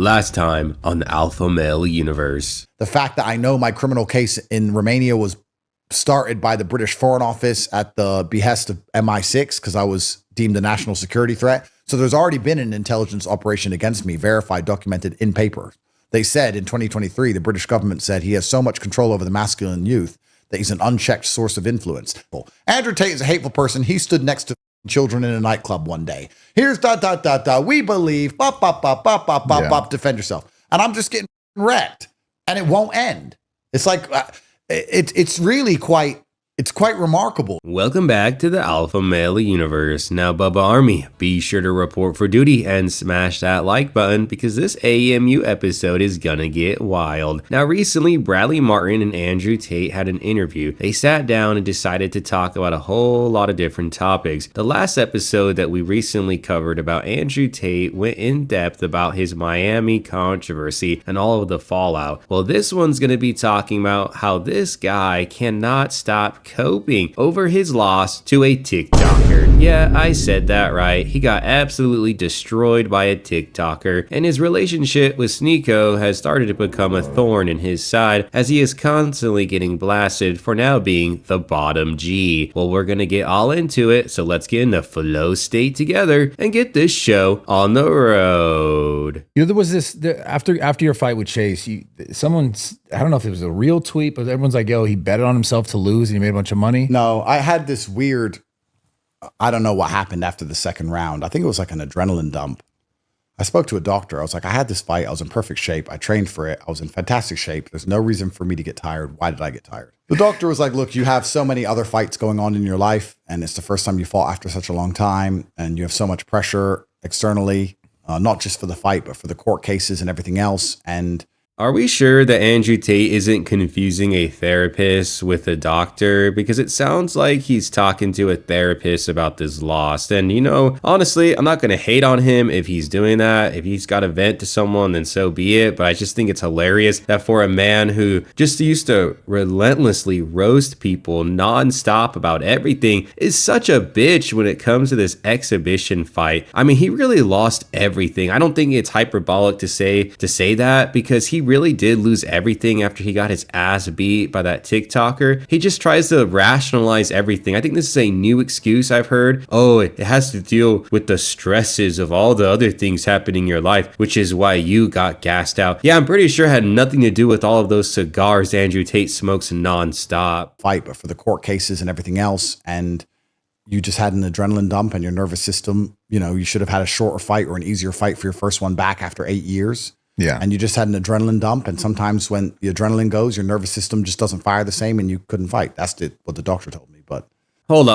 Last time on the Alpha Male Universe. The fact that I know my criminal case in Romania was started by the British Foreign Office at the behest of MI6 because I was deemed a national security threat. So there's already been an intelligence operation against me, verified, documented in paper. They said in 2023, the British government said he has so much control over the masculine youth that he's an unchecked source of influence. Andrew Tate is a hateful person. He stood next to children in a nightclub one day. Here's ... We believe, defend yourself. And I'm just getting wrecked. And it won't end. It's like, it's really quite remarkable. Welcome back to the Alpha Male Universe. Now, Bubba Army, be sure to report for duty and smash that like button because this AMU episode is gonna get wild. Now, recently, Bradley Martin and Andrew Tate had an interview. They sat down and decided to talk about a whole lot of different topics. The last episode that we recently covered about Andrew Tate went in depth about his Miami controversy and all of the fallout. Well, this one's gonna be talking about how this guy cannot stop coping over his loss to a TikToker. Yeah, I said that right. He got absolutely destroyed by a TikToker, and his relationship with Sneeko has started to become a thorn in his side as he is constantly getting blasted for now being the bottom G. Well, we're gonna get all into it, so let's get in the flow state together and get this show on the road. You know, there was this after your fight with Chase. I don't know if it was a real tweet, but everyone's like, "Yo, he bet on himself to lose and he made a bunch of money." No, I had this weird. I don't know what happened after the second round. I think it was like an adrenaline dump. I spoke to a doctor. I was like, I had this fight. I was in perfect shape. I trained for it. I was in fantastic shape. There's no reason for me to get tired. Why did I get tired? The doctor was like, look, you have so many other fights going on in your life, and it's the first time you fought after such a long time, and you have so much pressure externally, not just for the fight, but for the court cases and everything else. And are we sure that Andrew Tate isn't confusing a therapist with a doctor? Because it sounds like he's talking to a therapist about this loss. And, you know, honestly, I'm not going to hate on him if he's doing that. If he's got to vent to someone, then so be it. But I just think it's hilarious that for a man who just used to relentlessly roast people nonstop about everything is such a bitch when it comes to this exhibition fight. I mean, he really lost everything. I don't think it's hyperbolic to say that because he really did lose everything after he got his ass beat by that TikToker. He just tries to rationalize everything. I think this is a new excuse I've heard. Oh, it has to deal with the stresses of all the other things happening in your life, which is why you got gassed out. Yeah, I'm pretty sure it had nothing to do with all of those cigars Andrew Tate smokes nonstop. Fight, but for the court cases and everything else, and you just had an adrenaline dump and your nervous system, you know, you should have had a shorter fight or an easier fight for your first one back after 8 years. Yeah. And you just had an adrenaline dump. And sometimes when the adrenaline goes, your nervous system just doesn't fire the same and you couldn't fight. That's what the doctor told me. But Hold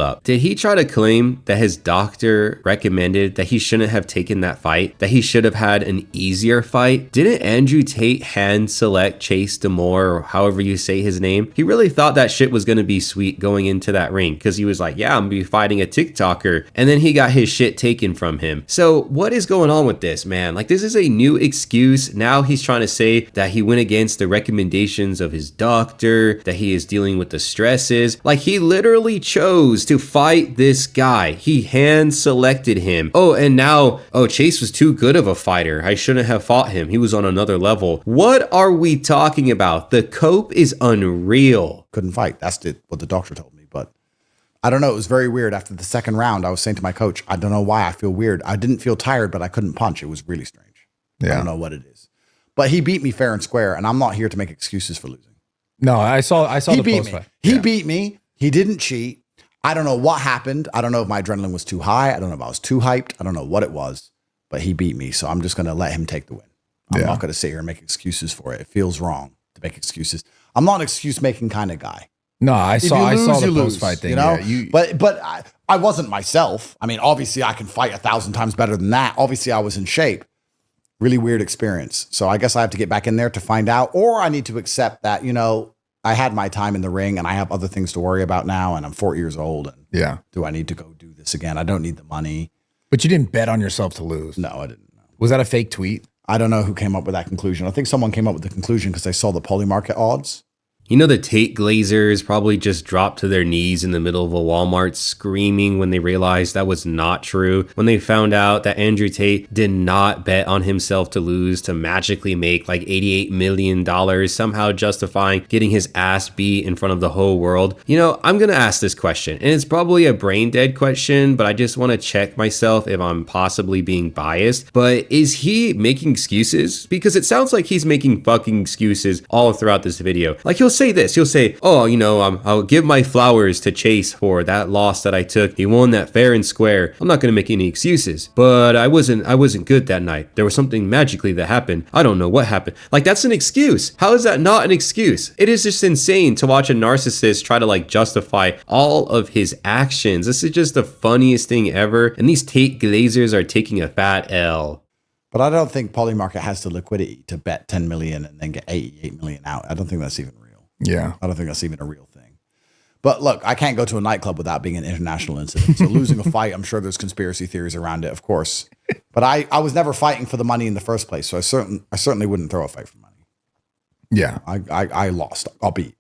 up. Did he try to claim that his doctor recommended that he shouldn't have taken that fight? That he should have had an easier fight? Didn't Andrew Tate hand select Chase Demore, or however you say his name? He really thought that shit was going to be sweet going into that ring because he was like, yeah, I'm going to be fighting a TikToker. And then he got his shit taken from him. So what is going on with this, man? Like, this is a new excuse. Now he's trying to say that he went against the recommendations of his doctor, that he is dealing with the stresses. Like, he literally chose to fight this guy. He hand selected him. Oh, and now, Chase was too good of a fighter. I shouldn't have fought him. He was on another level. What are we talking about? The cope is unreal. Couldn't fight. That's what the doctor told me. But I don't know. It was very weird. After the second round, I was saying to my coach, I don't know why I feel weird. I didn't feel tired, but I couldn't punch. It was really strange. Yeah. I don't know what it is. But he beat me fair and square, and I'm not here to make excuses for losing. No, I saw the post fight. He beat me. He didn't cheat. I don't know what happened. I don't know if my adrenaline was too high. I don't know if I was too hyped. I don't know what it was, but he beat me. So I'm just going to let him take the win. I'm not going to sit here and make excuses for it. It feels wrong to make excuses. I'm not an excuse making kind of guy. No, I saw the post fight thing. You know, yeah, but I wasn't myself. I mean, obviously I can fight 1,000 times better than that. Obviously I was in shape. Really weird experience. So I guess I have to get back in there to find out, or I need to accept that, you know, I had my time in the ring and I have other things to worry about now. And I'm 40 years old. And yeah. Do I need to go do this again? I don't need the money. But you didn't bet on yourself to lose. No, I didn't. No. Was that a fake tweet? I don't know who came up with that conclusion. I think someone came up with the conclusion because they saw the poly market odds. You know, the Tate Glazers probably just dropped to their knees in the middle of a Walmart screaming when they realized that was not true. When they found out that Andrew Tate did not bet on himself to lose to magically make like $88 million, somehow justifying getting his ass beat in front of the whole world. You know, I'm going to ask this question, and it's probably a brain dead question, but I just want to check myself if I'm possibly being biased. But is he making excuses? Because it sounds like he's making fucking excuses all throughout this video. Like, he'll say this, he'll say, oh, you know, I'll give my flowers to Chase for that loss that I took. He won that fair and square. I'm not going to make any excuses, but I wasn't good that night. There was something magically that happened. I don't know what happened. Like, that's an excuse. How is that not an excuse? It is just insane to watch a narcissist try to like justify all of his actions. This is just the funniest thing ever. And these Tate Glazers are taking a fat L. But I don't think Polymarket has the liquidity to bet 10 million and then get 88 million out. I don't think that's even real. Yeah. I don't think that's even a real thing. But look, I can't go to a nightclub without being an international incident. So losing a fight, I'm sure there's conspiracy theories around it, of course. But I was never fighting for the money in the first place. So I certainly wouldn't throw a fight for money. Yeah. I lost. I'll beat.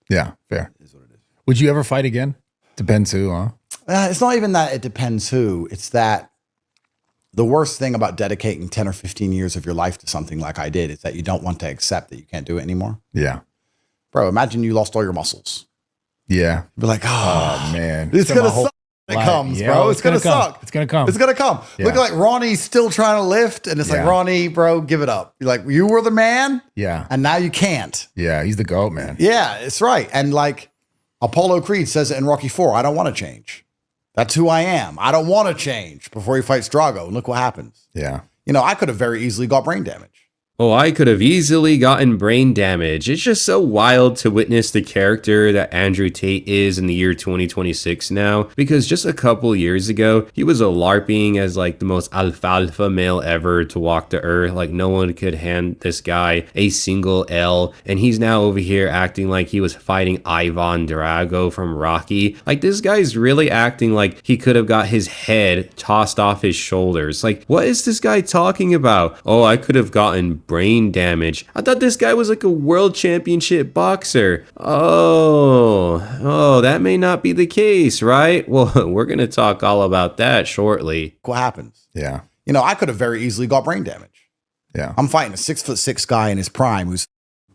Yeah. Fair. Is what it is. Would you ever fight again? Depends who, huh? It's not even that it depends who. It's that the worst thing about dedicating 10 or 15 years of your life to something like I did is that you don't want to accept that you can't do it anymore. Yeah. Bro, imagine you lost all your muscles. Yeah. You'd be like, oh, man. it's going to suck when it comes, yeah, bro. It's going to come. suck. It's going to come. It's going to come. Yeah. Look like Ronnie's still trying to lift. And it's like, Yeah. Ronnie, bro, give it up. You're like, you were the man. Yeah. And now you can't. Yeah. He's the GOAT, man. Yeah, it's right. And like Apollo Creed says it in Rocky IV, I don't want to change. That's who I am. I don't want to change before he fights Drago. And look what happens. Yeah. You know, I could have very easily got brain damage. Oh, I could have easily gotten brain damage. It's just so wild to witness the character that Andrew Tate is in the year 2026 now, because just a couple years ago, he was a LARPing as like the most alfalfa male ever to walk the earth. Like no one could hand this guy a single L. And he's now over here acting like he was fighting Ivan Drago from Rocky. Like this guy's really acting like he could have got his head tossed off his shoulders. Like what is this guy talking about? Oh, I could have gotten brain damage. I thought this guy was like a world championship boxer. Oh, that may not be the case, right? Well, we're going to talk all about that shortly. What happens? Yeah. You know, I could have very easily got brain damage. Yeah. I'm fighting a 6'6" guy in his prime who's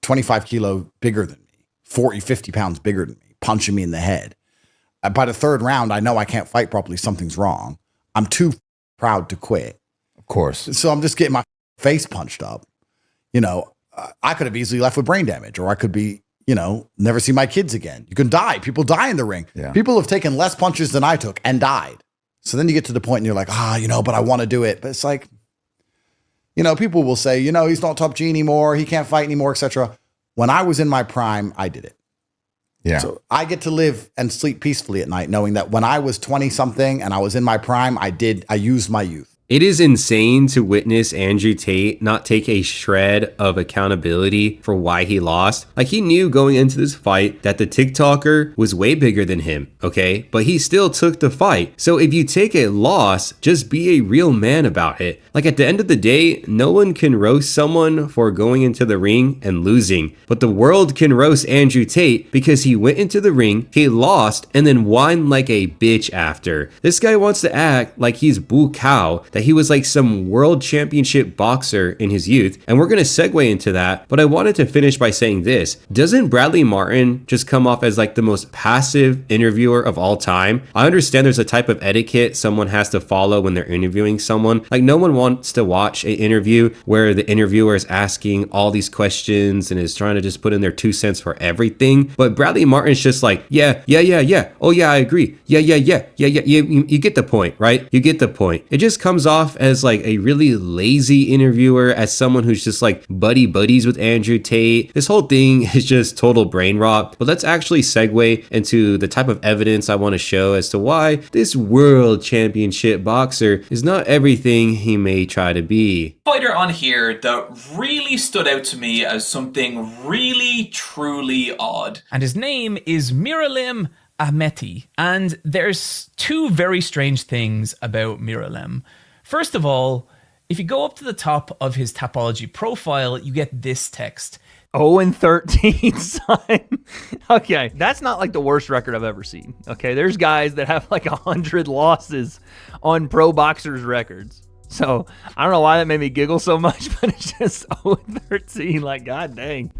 25 kilo bigger than me, 40, 50 pounds bigger than me, punching me in the head. By the third round, I know I can't fight properly. Something's wrong. I'm too proud to quit. Of course. So I'm just getting my face punched up. You know, I could have easily left with brain damage, or I could be, you know, never see my kids again. You can die. People die in the ring. Yeah. People have taken less punches than I took and died. So then you get to the point and you're like, you know, but I want to do it. But it's like, you know, people will say, you know, he's not top G anymore. He can't fight anymore, etc. When I was in my prime, I did it. Yeah. So I get to live and sleep peacefully at night, knowing that when I was 20 something and I was in my prime, I used my youth. It is insane to witness Andrew Tate not take a shred of accountability for why he lost. Like he knew going into this fight that the TikToker was way bigger than him, okay? But he still took the fight. So if you take a loss, just be a real man about it. Like at the end of the day, no one can roast someone for going into the ring and losing. But the world can roast Andrew Tate because he went into the ring, he lost, and then whined like a bitch after. This guy wants to act like he's Boo Cow, that he was like some world championship boxer in his youth, and we're going to segue into that, but I wanted to finish by saying this. Doesn't Bradley Martin just come off as like the most passive interviewer of all time? I understand there's a type of etiquette someone has to follow when they're interviewing someone. Like no one wants to watch an interview where the interviewer is asking all these questions and is trying to just put in their 2 cents for everything, but Bradley Martin's just like, yeah. Oh yeah, I agree. Yeah. You get the point, right? You get the point. It just comes off as like a really lazy interviewer, as someone who's just like buddies with Andrew Tate. This whole thing is just total brain rot. But let's actually segue into the type of evidence I want to show as to why this world championship boxer is not everything he may try to be. Fighter on here that really stood out to me as something really truly odd. And his name is Miralim Ahmeti. And there's two very strange things about Miralim. First of all, if you go up to the top of his Tapology profile, you get this text. 0-13, son. Okay, that's not like the worst record I've ever seen. Okay, there's guys that have like 100 losses on pro boxers records. So I don't know why that made me giggle so much, but it's just 0-13. Like, god dang.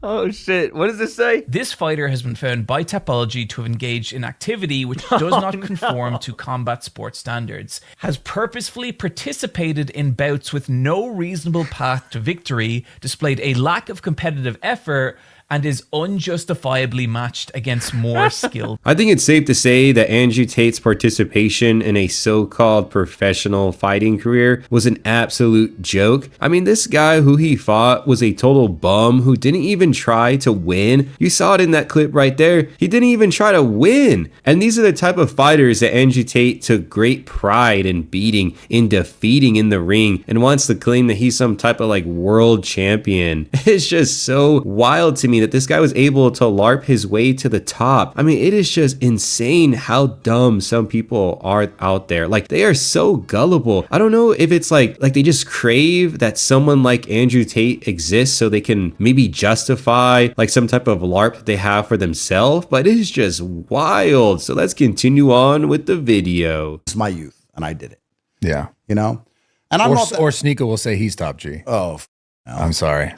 Oh shit! What does this say? This fighter has been found by Tapology to have engaged in activity which does not conform to combat sports standards, has purposefully participated in bouts with no reasonable path to victory, displayed a lack of competitive effort, and is unjustifiably matched against more skilled. I think it's safe to say that Andrew Tate's participation in a so-called professional fighting career was an absolute joke. I mean, this guy who he fought was a total bum who didn't even try to win. You saw it in that clip right there. He didn't even try to win. And these are the type of fighters that Andrew Tate took great pride in beating, in defeating in the ring, and wants to claim that he's some type of like world champion. It's just so wild to me that this guy was able to LARP his way to the top. I mean, it is just insane how dumb some people are out there. Like, they are so gullible. I don't know if it's like they just crave that someone like Andrew Tate exists so they can maybe justify like some type of LARP that they have for themselves, but it is just wild. So let's continue on with the video. It's my youth, and I did it. Yeah. You know, and I'm Or, not. or Sneeko will say he's top G. Oh, I'm sorry.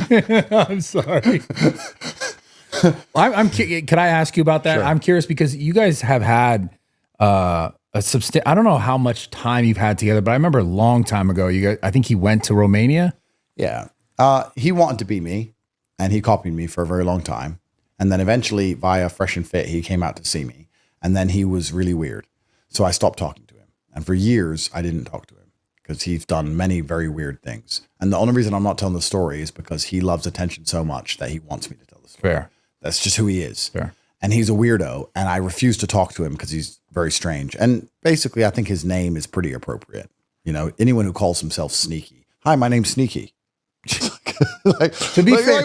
I'm sorry. Can I ask you about that? Sure. I'm curious because you guys have had a substantial. I don't know how much time you've had together, but I remember a long time ago. You guys, I think he went to Romania. yeah. He wanted to be me, and he copied me for a very long time. And then eventually, via Fresh and Fit, he came out to see me. And then he was really weird, so I stopped talking to him. And for years, I didn't talk to him because he's done many very weird things. And the only reason I'm not telling the story is because he loves attention so much that he wants me to tell the story. Fair. That's just who he is. Fair. And he's a weirdo, and I refuse to talk to him because he's very strange. And basically, I think his name is pretty appropriate. You know, anyone who calls himself Sneaky. Hi, my name's Sneaky. Like, To be fair,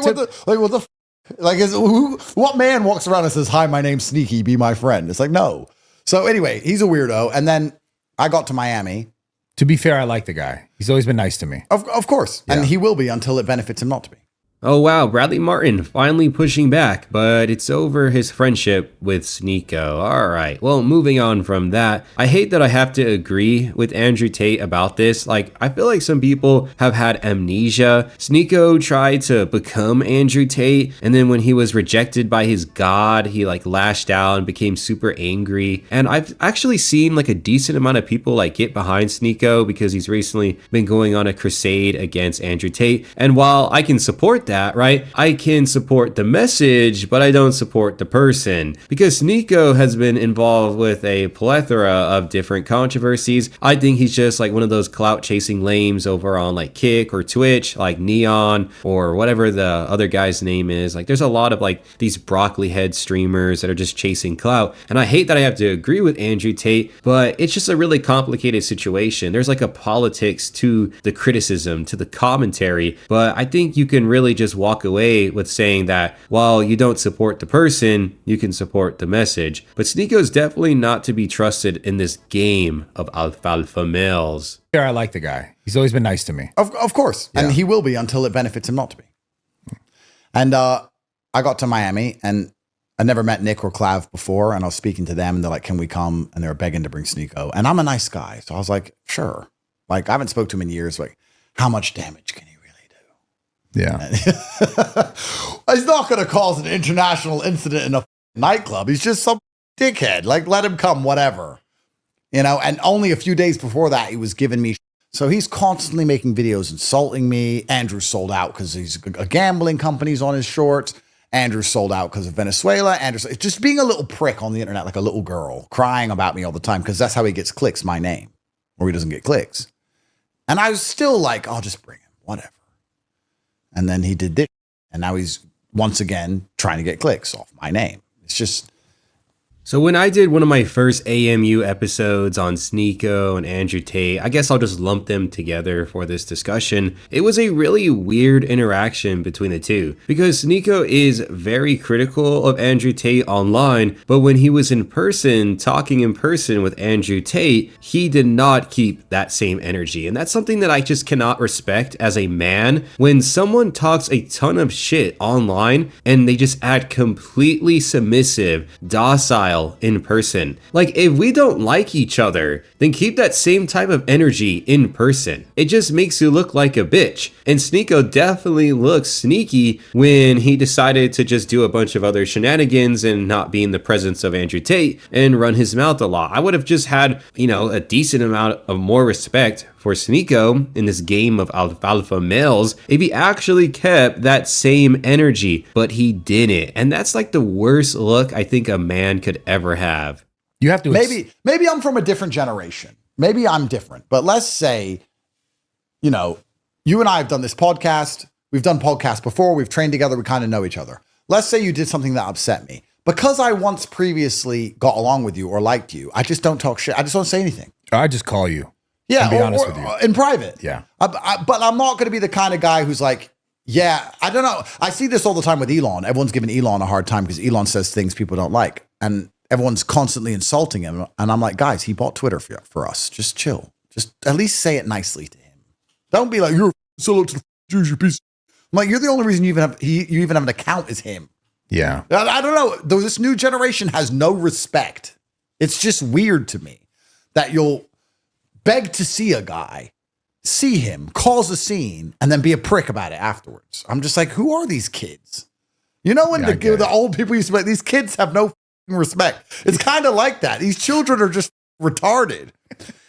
what man walks around and says, "Hi, my name's Sneaky, be my friend"? It's like, no. So anyway, he's a weirdo. And then I got to Miami. To be fair, I like the guy. He's always been nice to me. Of course. Yeah. And he will be until it benefits him not to be. Oh wow, Bradley Martin finally pushing back, but it's over his friendship with Sneeko. Alright, well, moving on from that, I hate that I have to agree with Andrew Tate about this. Like, I feel like some people have had amnesia. Sneeko tried to become Andrew Tate, and then when he was rejected by his god, he like lashed out and became super angry. And I've actually seen like a decent amount of people like get behind Sneeko because he's recently been going on a crusade against Andrew Tate. And while I can support that, right? I can support the message, but I don't support the person because Sneeko has been involved with a plethora of different controversies. I think he's just like one of those clout chasing lames over on like Kick or Twitch, like Neon or whatever the other guy's name is. Like, there's a lot of like these broccoli head streamers that are just chasing clout. And I hate that I have to agree with Andrew Tate, but it's just a really complicated situation. There's like a politics to the criticism, to the commentary, but I think you can really just walk away with saying that while you don't support the person, you can support the message. But Sneeko is definitely not to be trusted in this game of alfalfa males. Fair, I like the guy. He's always been nice to me. Of course. Yeah. And he will be until it benefits him not to be. And I got to Miami, and I never met Nick or Clav before, and I was speaking to them, and they're like, "Can we come?" And they were begging to bring Sneeko. And I'm a nice guy, so I was like, sure. Like, I haven't spoke to him in years. Like, how much damage can he really do? Yeah. He's not going to cause an international incident in a nightclub. He's just some dickhead. Like, let him come, whatever. You know, and only a few days before that, he was giving me. So he's constantly making videos insulting me. Andrew sold out because he's a gambling company's on his shorts. Andrew sold out because of Venezuela. Andrew's just being a little prick on the internet, like a little girl, crying about me all the time because that's how he gets clicks, my name, or he doesn't get clicks. And I was still like, I'll just bring him, whatever. And then he did this, and now he's once again trying to get clicks off my name. It's just... So when I did one of my first AMU episodes on Sneeko and Andrew Tate, I guess I'll just lump them together for this discussion. It was a really weird interaction between the two because Sneeko is very critical of Andrew Tate online, but when he was in person, talking in person with Andrew Tate, he did not keep that same energy. And that's something that I just cannot respect as a man. When someone talks a ton of shit online and they just act completely submissive, docile, in person. Like, if we don't like each other, then keep that same type of energy in person. It just makes you look like a bitch. And Sneeko definitely looks sneaky when he decided to just do a bunch of other shenanigans and not be in the presence of Andrew Tate and run his mouth a lot. I would have just had, a decent amount of more respect for Sneeko in this game of alpha males if he actually kept that same energy, but he didn't. And that's like the worst look I think a man could ever have. You have to maybe I'm from a different generation. Maybe I'm different. But let's say, you and I have done this podcast. We've done podcasts before. We've trained together. We kind of know each other. Let's say you did something that upset me. Because I once previously got along with you or liked you, I just don't talk shit. I just don't say anything. I just call you. Yeah, and be honest with you. In private. Yeah. But I'm not going to be the kind of guy who's like, yeah, I don't know. I see this all the time with Elon. Everyone's giving Elon a hard time because Elon says things people don't like. And everyone's constantly insulting him. And I'm like, guys, he bought Twitter for us. Just chill. Just at least say it nicely to him. Don't be like, you're solo to the Jews, you piece. I'm like, you're the only reason you even have an account is him. Yeah. I don't know. Though this new generation has no respect. It's just weird to me that you'll beg to see a guy, see him, cause a scene, and then be a prick about it afterwards. I'm just like, who are these kids? When the old people used to be like, these kids have no respect. It's kind of like that. These children are just retarded.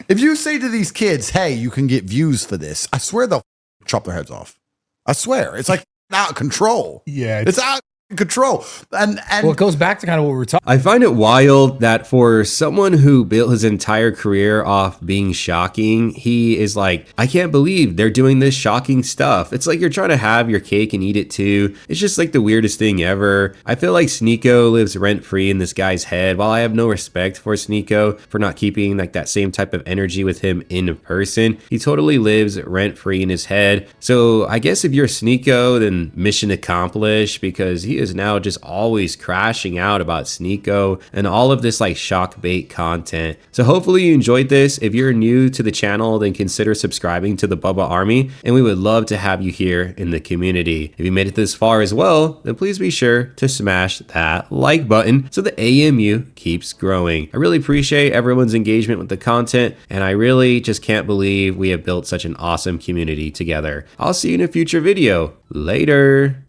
If you say to these kids, hey, you can get views for this, I swear they'll chop their heads off. I swear. It's like out of control. Yeah. It's out control. And well, it goes back to kind of what we were talking. I find it wild that for someone who built his entire career off being shocking, he is like, I can't believe they're doing this shocking stuff. It's like you're trying to have your cake and eat it too. It's just like the weirdest thing ever. I feel like Sneeko lives rent free in this guy's head. While I have no respect for Sneeko for not keeping like that same type of energy with him in person, he totally lives rent free in his head. So I guess if you're Sneeko, then mission accomplished, because he is now just always crashing out about Sneeko and all of this like shock bait content. So hopefully you enjoyed this. If you're new to the channel, then consider subscribing to the Bubba Army, and we would love to have you here in the community. If you made it this far as well, then please be sure to smash that like button so the AMU keeps growing. I really appreciate everyone's engagement with the content, and I really just can't believe we have built such an awesome community together. I'll see you in a future video. Later.